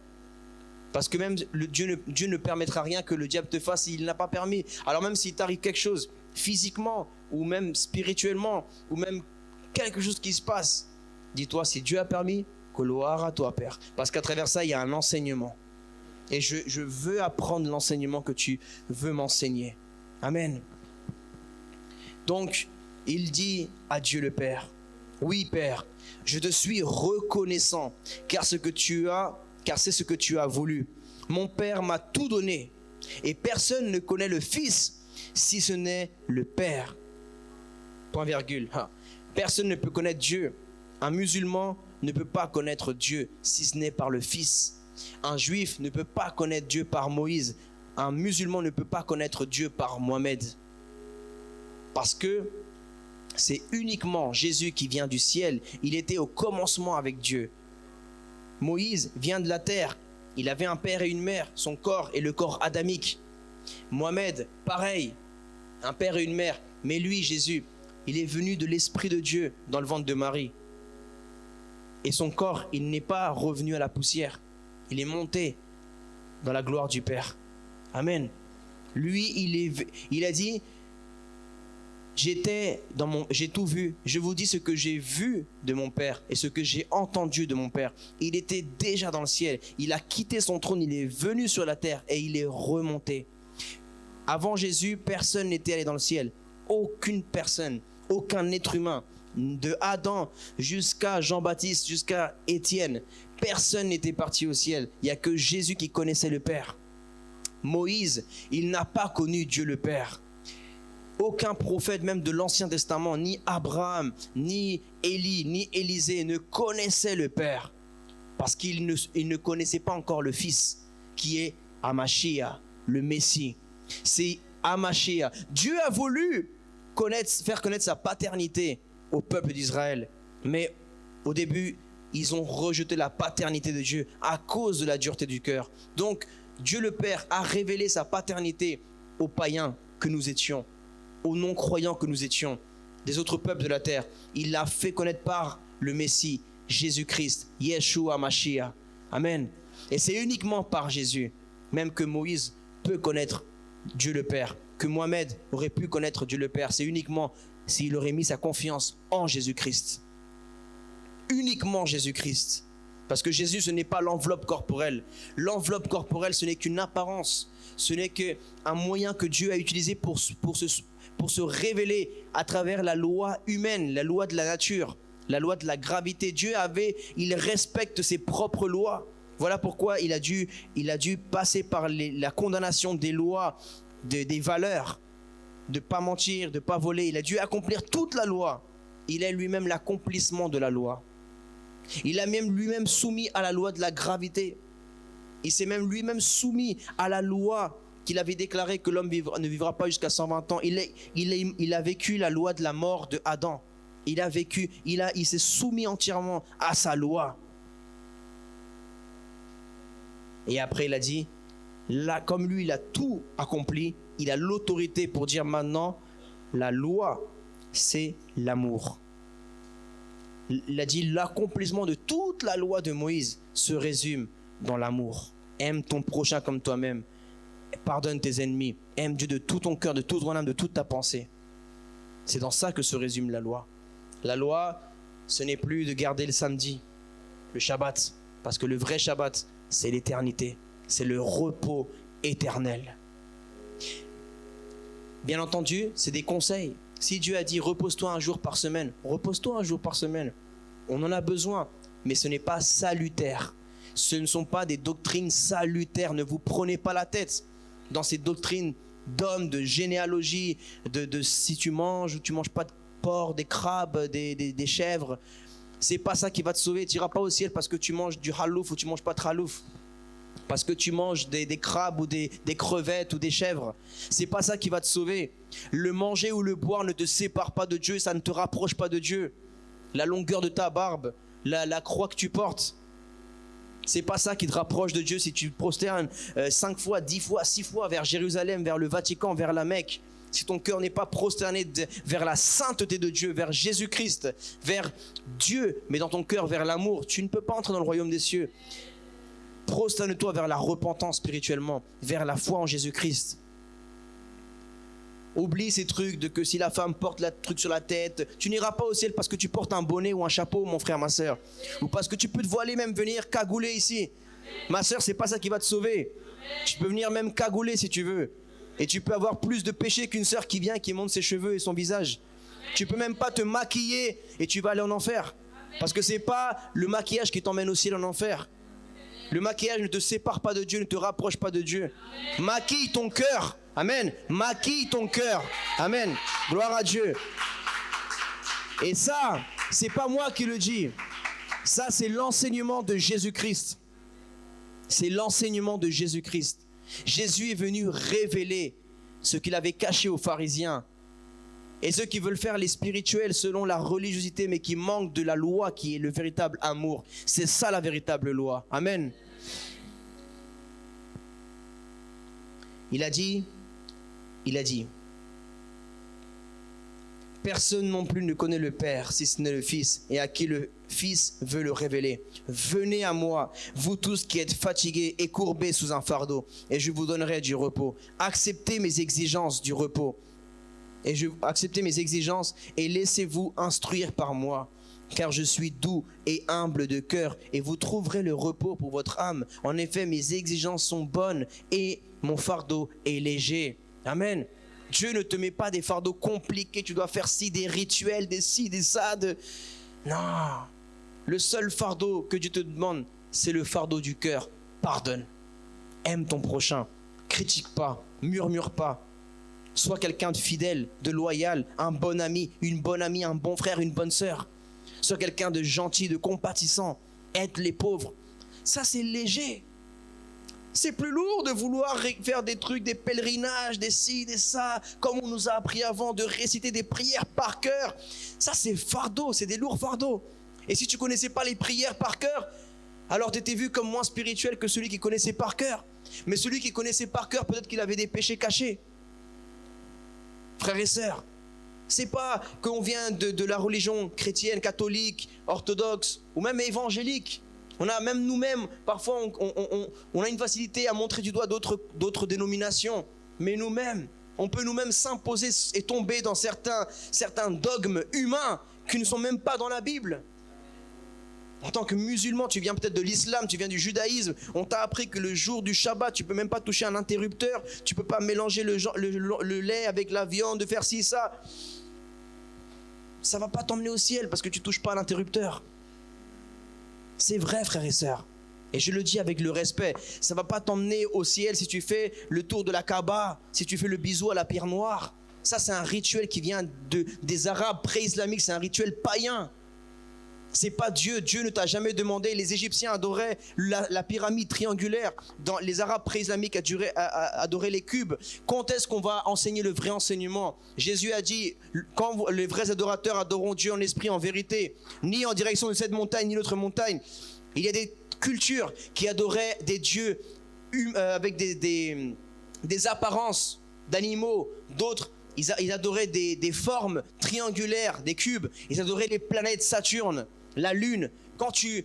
Parce que même Dieu ne permettra rien que le diable te fasse s'il n'a pas permis. Alors même s'il t'arrive quelque chose physiquement, ou même spirituellement, ou même quelque chose qui se passe, dis-toi, si Dieu a permis, gloire à toi, Père. Parce qu'à travers ça, il y a un enseignement. Et je veux apprendre l'enseignement que tu veux m'enseigner. Amen. Donc, il dit à Dieu le Père, « Oui, Père, je te suis reconnaissant, car c'est ce que tu as voulu. Mon Père m'a tout donné, et personne ne connaît le Fils, si ce n'est le Père. » Point virgule. Personne ne peut connaître Dieu. Un musulman ne peut pas connaître Dieu, si ce n'est par le Fils. Un juif ne peut pas connaître Dieu par Moïse. Un musulman ne peut pas connaître Dieu par Mohamed. Parce que c'est uniquement Jésus qui vient du ciel. Il était au commencement avec Dieu. Moïse vient de la terre. Il avait un père et une mère. Son corps est le corps adamique. Mohamed, pareil, un père et une mère. Mais lui, Jésus, il est venu de l'Esprit de Dieu dans le ventre de Marie. Et son corps, il n'est pas revenu à la poussière. Il est monté dans la gloire du Père. Amen. Lui, il a dit, j'ai tout vu. Je vous dis ce que j'ai vu de mon Père et ce que j'ai entendu de mon Père. Il était déjà dans le ciel. Il a quitté son trône. Il est venu sur la terre et il est remonté. Avant Jésus, personne n'était allé dans le ciel. Aucune personne, aucun être humain. De Adam jusqu'à Jean-Baptiste, jusqu'à Étienne, personne n'était parti au ciel. Il n'y a que Jésus qui connaissait le Père. Moïse, il n'a pas connu Dieu le Père. Aucun prophète, même de l'Ancien Testament, ni Abraham, ni Élie, ni Élisée ne connaissait le Père. Parce qu'il ne connaissait pas encore le Fils, qui est Amashia, le Messie. C'est Amashia. Dieu a voulu faire connaître sa paternité au peuple d'Israël. Mais au début, ils ont rejeté la paternité de Dieu à cause de la dureté du cœur. Donc, Dieu le Père a révélé sa paternité aux païens que nous étions, aux non-croyants que nous étions, des autres peuples de la terre. Il l'a fait connaître par le Messie, Jésus-Christ, Yeshua Mashiach. Amen. Et c'est uniquement par Jésus, même que Moïse peut connaître Dieu le Père, que Mohamed aurait pu connaître Dieu le Père. C'est uniquement s'il aurait mis sa confiance en Jésus-Christ. Uniquement Jésus-Christ. Parce que Jésus, ce n'est pas l'enveloppe corporelle. L'enveloppe corporelle, ce n'est qu'une apparence. Ce n'est qu'un moyen que Dieu a utilisé pour se révéler à travers la loi humaine, la loi de la nature, la loi de la gravité. Il respecte ses propres lois. Voilà pourquoi il a dû passer par la condamnation des lois, des valeurs, de ne pas mentir, de ne pas voler. Il a dû accomplir toute la loi. Il est lui-même l'accomplissement de la loi. Il a même lui-même soumis à la loi de la gravité. Il s'est même lui-même soumis à la loi qu'il avait déclaré que l'homme ne vivra pas jusqu'à 120 ans. Il a vécu la loi de la mort de Adam. Il s'est soumis entièrement à sa loi. Et après, il a dit, là, comme lui, il a tout accompli, il a l'autorité pour dire maintenant, la loi, c'est l'amour. Il a dit, l'accomplissement de toute la loi de Moïse se résume dans l'amour. Aime ton prochain comme toi-même. Pardonne tes ennemis. Aime Dieu de tout ton cœur, de toute ton âme, de toute ta pensée. C'est dans ça que se résume la loi. La loi, ce n'est plus de garder le samedi, le Shabbat. Parce que le vrai Shabbat, c'est l'éternité. C'est le repos éternel. Bien entendu, c'est des conseils. Si Dieu a dit repose-toi un jour par semaine, repose-toi un jour par semaine. On en a besoin, mais ce n'est pas salutaire. Ce ne sont pas des doctrines salutaires. Ne vous prenez pas la tête dans ces doctrines d'hommes, de généalogie, de si tu manges ou tu manges pas de porc, des crabes, des chèvres. C'est pas ça qui va te sauver. Tu n'iras pas au ciel parce que tu manges du halouf ou tu manges pas de halouf. Parce que tu manges des crabes ou des crevettes ou des chèvres. C'est pas ça qui va te sauver. Le manger ou le boire ne te sépare pas de Dieu, ça ne te rapproche pas de Dieu. La longueur de ta barbe, la croix que tu portes, c'est pas ça qui te rapproche de Dieu. Si tu te prosternes 5 fois, 10 fois, 6 fois vers Jérusalem, vers le Vatican, vers la Mecque, si ton cœur n'est pas prosterné vers la sainteté de Dieu, vers Jésus-Christ, vers Dieu, mais dans ton cœur vers l'amour, tu ne peux pas entrer dans le royaume des cieux. Prosterne-toi vers la repentance spirituellement, vers la foi en Jésus-Christ. Oublie ces trucs de que si la femme porte le truc sur la tête, tu n'iras pas au ciel parce que tu portes un bonnet ou un chapeau, mon frère, ma soeur. Ou parce que tu peux te voiler, même venir cagouler ici. Ma soeur, c'est pas ça qui va te sauver. Tu peux venir même cagouler si tu veux. Et tu peux avoir plus de péché qu'une sœur qui vient, qui monte ses cheveux et son visage. Tu peux même pas te maquiller et tu vas aller en enfer. Parce que c'est pas le maquillage qui t'emmène au ciel en enfer. Le maquillage ne te sépare pas de Dieu, ne te rapproche pas de Dieu. Maquille ton cœur. Amen. Maquille ton cœur. Amen. Gloire à Dieu. Et ça, c'est pas moi qui le dis. Ça, c'est l'enseignement de Jésus-Christ. C'est l'enseignement de Jésus-Christ. Jésus est venu révéler ce qu'il avait caché aux pharisiens. Et ceux qui veulent faire les spirituels selon la religiosité, mais qui manquent de la loi qui est le véritable amour. C'est ça la véritable loi. Amen. Il a dit, personne non plus ne connaît le Père si ce n'est le Fils, et à qui le Fils veut le révéler. Venez à moi, vous tous qui êtes fatigués et courbés sous un fardeau, et je vous donnerai du repos. Acceptez mes exigences du repos. Acceptez mes exigences et laissez-vous instruire par moi. Car je suis doux et humble de cœur, et vous trouverez le repos pour votre âme. En effet, mes exigences sont bonnes et mon fardeau est léger. Amen. Dieu ne te met pas des fardeaux compliqués, tu dois faire des rituels, des ci, des ça. Non. Le seul fardeau que Dieu te demande, c'est le fardeau du cœur. Pardonne. Aime ton prochain. Critique pas. Murmure pas. Sois quelqu'un de fidèle, de loyal, un bon ami, une bonne amie, un bon frère, une bonne sœur. Sois quelqu'un de gentil, de compatissant. Aide les pauvres. Ça, c'est léger. C'est plus lourd de vouloir faire des trucs, des pèlerinages, des ci, des ça, comme on nous a appris avant, de réciter des prières par cœur. Ça, c'est fardeau, c'est des lourds fardeaux. Et si tu ne connaissais pas les prières par cœur, alors tu étais vu comme moins spirituel que celui qui connaissait par cœur. Mais celui qui connaissait par cœur, peut-être qu'il avait des péchés cachés. Frères et sœurs, c'est pas qu'on vient de la religion chrétienne, catholique, orthodoxe ou même évangélique. On a même nous-mêmes, parfois on a une facilité à montrer du doigt d'autres dénominations. Mais nous-mêmes, on peut nous-mêmes s'imposer et tomber dans certains dogmes humains qui ne sont même pas dans la Bible. En tant que musulman, tu viens peut-être de l'islam, tu viens du judaïsme. On t'a appris que le jour du Shabbat, tu ne peux même pas toucher un interrupteur. Tu ne peux pas mélanger le lait avec la viande, de faire ci, ça. Ça ne va pas t'emmener au ciel parce que tu ne touches pas à l'interrupteur. C'est vrai, frères et sœurs. Et je le dis avec le respect. Ça ne va pas t'emmener au ciel si tu fais le tour de la Kaaba, si tu fais le bisou à la pierre noire. Ça, c'est un rituel qui vient des Arabes pré-islamiques. C'est un rituel païen. C'est pas Dieu. Dieu ne t'a jamais demandé. Les Égyptiens adoraient la pyramide triangulaire. Les Arabes pré-islamiques adoraient les cubes. Quand est-ce qu'on va enseigner le vrai enseignement? Jésus a dit, quand les vrais adorateurs adoreront Dieu en esprit, en vérité, ni en direction de cette montagne, ni l'autre montagne. Il y a des cultures qui adoraient des dieux avec des apparences d'animaux, d'autres, ils adoraient des formes triangulaires, des cubes, ils adoraient les planètes Saturne, la Lune. Quand tu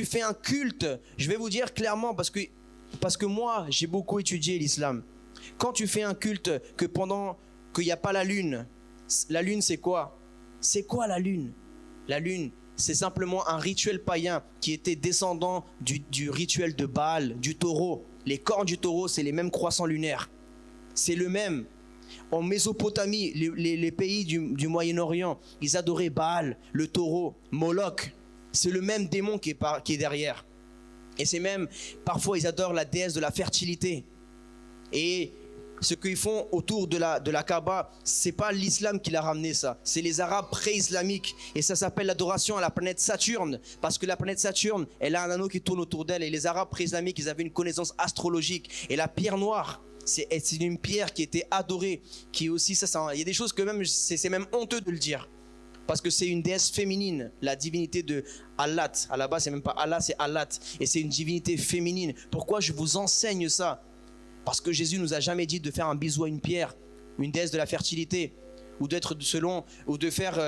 fais un culte, je vais vous dire clairement, parce que moi, j'ai beaucoup étudié l'islam. Quand tu fais un culte qu'il n'y a pas la Lune c'est quoi? C'est quoi la Lune? La Lune, c'est simplement un rituel païen qui était descendant du rituel de Baal, du taureau. Les cornes du taureau, c'est les mêmes croissants lunaires. C'est le même. En Mésopotamie, les pays du Moyen-Orient, ils adoraient Baal, le taureau, Moloch. C'est le même démon qui est derrière. Et c'est même, parfois, ils adorent la déesse de la fertilité. Et ce qu'ils font autour de la Kaaba, c'est pas l'islam qui l'a ramené ça. C'est les Arabes pré-islamiques. Et ça s'appelle l'adoration à la planète Saturne. Parce que la planète Saturne, elle a un anneau qui tourne autour d'elle. Et les Arabes pré-islamiques, ils avaient une connaissance astrologique. Et la pierre noire, c'est une pierre qui était adorée. Qui aussi, il y a des choses que même, c'est même honteux de le dire. Parce que c'est une déesse féminine, la divinité de Allat. À la base, c'est même pas Allah, c'est Allat. Et c'est une divinité féminine. Pourquoi je vous enseigne ça? Parce que Jésus nous a jamais dit de faire un bisou à une pierre, une déesse de la fertilité, ou de faire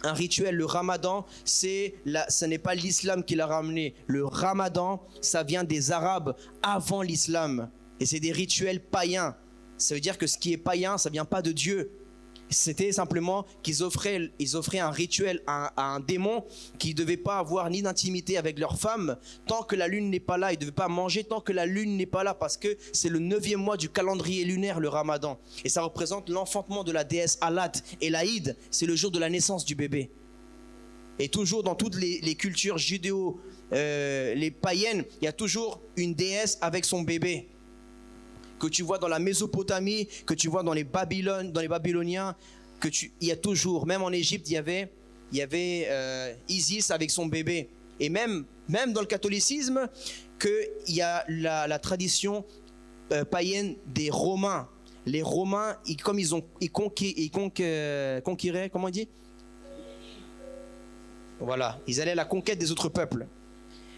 un rituel. Le Ramadan, ce n'est pas l'islam qui l'a ramené. Le Ramadan, ça vient des Arabes avant l'islam. Et c'est des rituels païens. Ça veut dire que ce qui est païen, ça vient pas de Dieu. C'était simplement qu'ils offraient un rituel à un démon qui ne devait pas avoir ni d'intimité avec leur femme tant que la lune n'est pas là. Ils ne devaient pas manger tant que la lune n'est pas là, parce que c'est le 9e mois du calendrier lunaire, le Ramadan. Et ça représente l'enfantement de la déesse Allat. Et l'Aïd, c'est le jour de la naissance du bébé. Et toujours dans toutes les cultures judéo, les païennes, il y a toujours une déesse avec son bébé. Que tu vois dans la Mésopotamie, que tu vois dans les Babyloniens, il y a toujours, même en Égypte, il y avait Isis avec son bébé. Et même dans le catholicisme, qu'il y a la tradition païenne des Romains. Les Romains, comme ils conquéraient, comment on dit? Voilà, ils allaient à la conquête des autres peuples.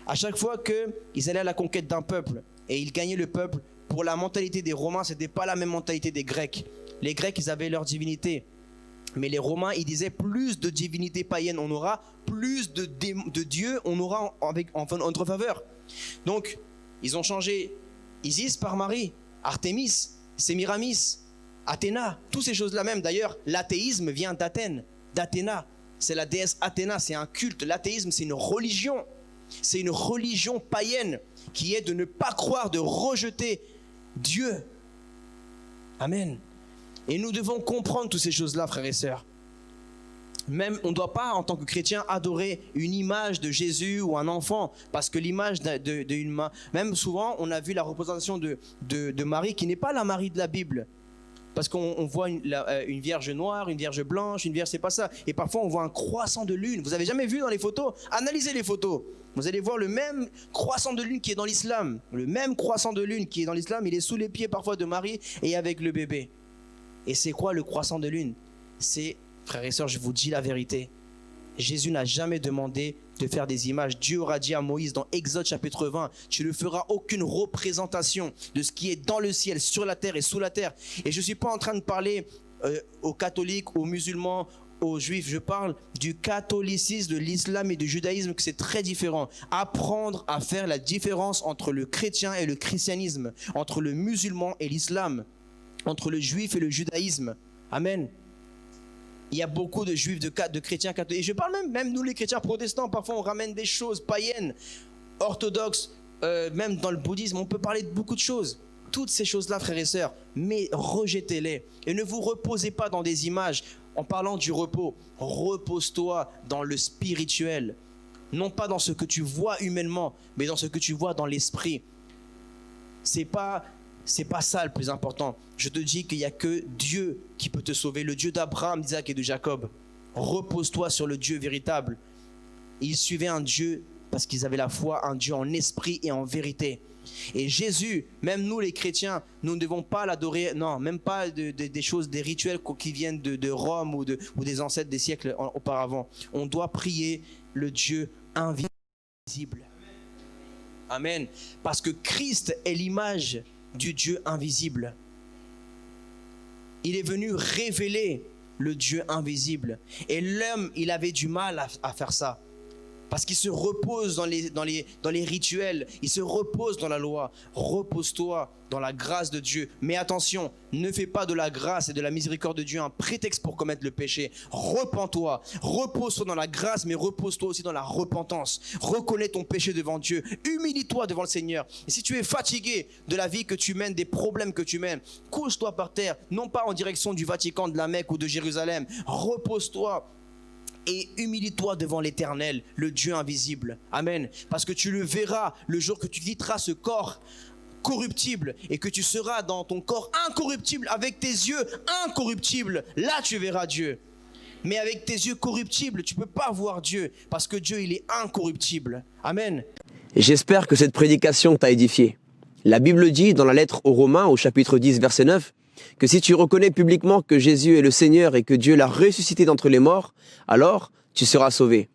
À chaque fois qu'ils allaient à la conquête d'un peuple et ils gagnaient le peuple, pour la mentalité des Romains, ce n'était pas la même mentalité des Grecs. Les Grecs, ils avaient leur divinité. Mais les Romains, ils disaient plus de divinités païennes on aura, plus de dieux on aura en notre faveur. Donc, ils ont changé Isis par Marie, Artémis, Sémiramis, Athéna, toutes ces choses-là même. D'ailleurs, l'athéisme vient d'Athènes, d'Athéna. C'est la déesse Athéna, c'est un culte. L'athéisme, c'est une religion. C'est une religion païenne qui est de ne pas croire, de rejeter Dieu. Amen. Et nous devons comprendre toutes ces choses-là, frères et sœurs. Même, on ne doit pas, en tant que chrétien, adorer une image de Jésus ou un enfant, parce que l'image d'une main, même souvent, on a vu la représentation de Marie, qui n'est pas la Marie de la Bible. Parce qu'on voit une vierge noire, une vierge blanche, une vierge, c'est pas ça. Et parfois, on voit un croissant de lune. Vous avez jamais vu dans les photos? Analysez les photos. Vous allez voir le même croissant de lune qui est dans l'islam. Le même croissant de lune qui est dans l'islam, il est sous les pieds parfois de Marie et avec le bébé. Et c'est quoi le croissant de lune? C'est, frères et sœurs, je vous dis la vérité. Jésus n'a jamais demandé de faire des images. Dieu aura dit à Moïse dans Exode chapitre 20, tu ne feras aucune représentation de ce qui est dans le ciel, sur la terre et sous la terre. Et je ne suis pas en train de parler aux catholiques, aux musulmans, aux juifs. Je parle du catholicisme, de l'islam et du judaïsme, que c'est très différent. Apprendre à faire la différence entre le chrétien et le christianisme, entre le musulman et l'islam, entre le juif et le judaïsme. Amen. Il y a beaucoup de juifs, de chrétiens catholiques. Et je parle même nous les chrétiens protestants, parfois on ramène des choses païennes, orthodoxes, même dans le bouddhisme, on peut parler de beaucoup de choses. Toutes ces choses-là, frères et sœurs, mais rejetez-les. Et ne vous reposez pas dans des images. En parlant du repos, repose-toi dans le spirituel. Non pas dans ce que tu vois humainement, mais dans ce que tu vois dans l'esprit. C'est pas ça le plus important. Je te dis qu'il n'y a que Dieu qui peut te sauver, le Dieu d'Abraham, d'Isaac et de Jacob. Repose-toi sur le Dieu véritable. Ils suivaient un Dieu parce qu'ils avaient la foi, un Dieu en esprit et en vérité. Et Jésus, même nous les chrétiens, nous ne devons pas l'adorer, non, même pas des choses, des rituels qui viennent de Rome ou des ancêtres des siècles auparavant. On doit prier le Dieu invisible. Amen. Parce que Christ est l'image du Dieu invisible. Il est venu révéler le Dieu invisible. Et l'homme, il avait du mal à faire ça. Parce qu'il se repose dans les rituels, il se repose dans la loi. Repose-toi dans la grâce de Dieu. Mais attention, ne fais pas de la grâce et de la miséricorde de Dieu un prétexte pour commettre le péché. Repens-toi, repose-toi dans la grâce, mais repose-toi aussi dans la repentance. Reconnais ton péché devant Dieu, humilie-toi devant le Seigneur. Et si tu es fatigué de la vie que tu mènes, des problèmes que tu mènes, couche-toi par terre, non pas en direction du Vatican, de la Mecque ou de Jérusalem. Repose-toi. Et humilie-toi devant l'Éternel, le Dieu invisible. Amen. Parce que tu le verras le jour que tu quitteras ce corps corruptible et que tu seras dans ton corps incorruptible avec tes yeux incorruptibles. Là, tu verras Dieu. Mais avec tes yeux corruptibles, tu ne peux pas voir Dieu parce que Dieu, il est incorruptible. Amen. J'espère que cette prédication t'a édifié. La Bible dit dans la lettre aux Romains, au chapitre 10, verset 9, que si tu reconnais publiquement que Jésus est le Seigneur et que Dieu l'a ressuscité d'entre les morts, alors tu seras sauvé.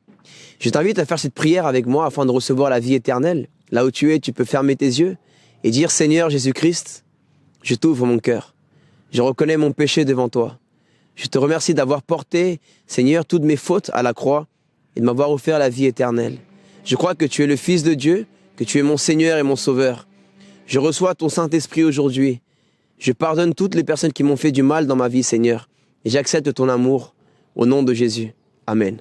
Je t'invite à faire cette prière avec moi afin de recevoir la vie éternelle. Là où tu es, tu peux fermer tes yeux et dire « Seigneur Jésus-Christ, je t'ouvre mon cœur. Je reconnais mon péché devant toi. Je te remercie d'avoir porté, Seigneur, toutes mes fautes à la croix et de m'avoir offert la vie éternelle. Je crois que tu es le Fils de Dieu, que tu es mon Seigneur et mon Sauveur. Je reçois ton Saint-Esprit aujourd'hui. Je pardonne toutes les personnes qui m'ont fait du mal dans ma vie, Seigneur. Et j'accepte ton amour au nom de Jésus. Amen.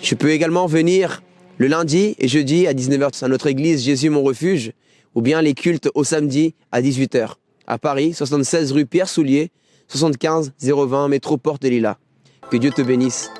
Je peux également venir le lundi et jeudi à 19h à notre église Jésus mon refuge ou bien les cultes au samedi à 18h à Paris, 76 rue Pierre Soulier, 75 020 métro Porte des Lilas. Que Dieu te bénisse.